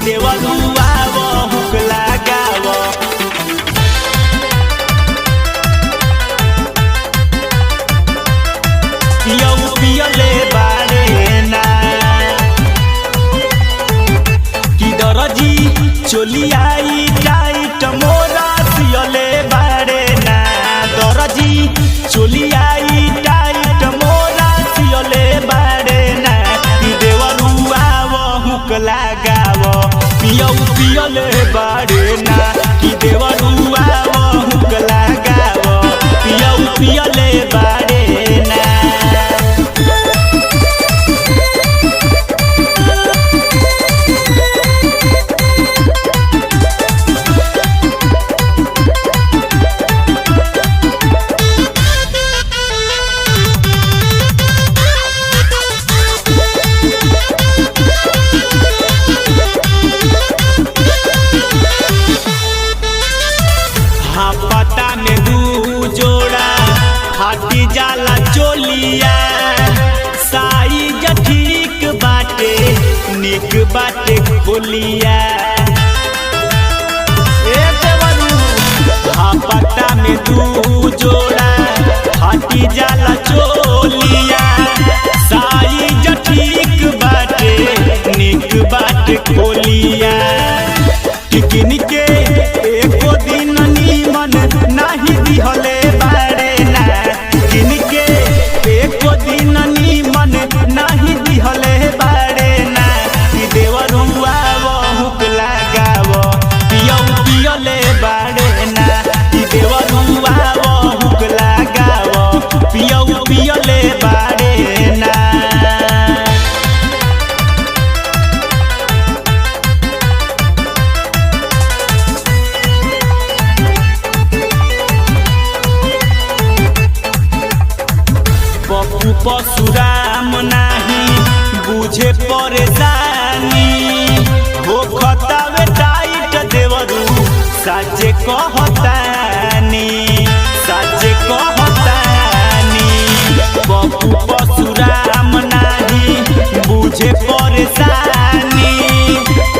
देवरुआ वो हुक लगाव पियऊ पियले बारे ना कि दरजी चोली आई टाइट मोरा सियले बारे ना दरजी चोली आई टाइट मोरा सियले बारे ना कि देवरुआ वो हुक लगाव पियऊ पियले बारे ना कि देवरुआ वो हुक लगाव पियऊ पियले बारे ना पता में दू जोड़ा हाथी जाला चोलिया साइज ठीक बाटे निक बाटे खोलिया पता में दू जोड़ा हाथी जाला चोलिया साइज ठीक बाटे निक बाटे खोलिया टिकनी के एको दिन नीमन नहीं दिहले बारे ना किनके एको दिन नीमन नहीं दिहले बारे ना कि देवरुआ वो हुक लगाव पियऊ पियले बारे ना कि देवरुआ वो हुक लगाव पियऊ पियले बारे ना परशुराम नाही बुझे परेशानी हो खतावे टाइट देवरू साचे कहतानी बपू परशुराम नाही बुझे परेशानी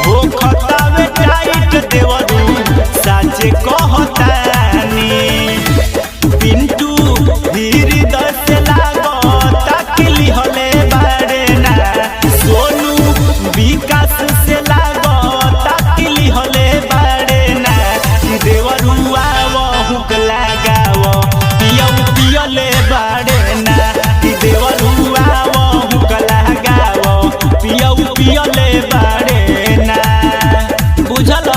हो खतावे टाइट देवरू साचे कहतानी पिंटू धीरे दस विकास से लागो ताकिली हले बारे ना कि देवरुआ वो हुक लगाव पियऊ पियले बारे ना कि देवरुआ वो हुक लगाव पियऊ पियले बारे ना बुझल।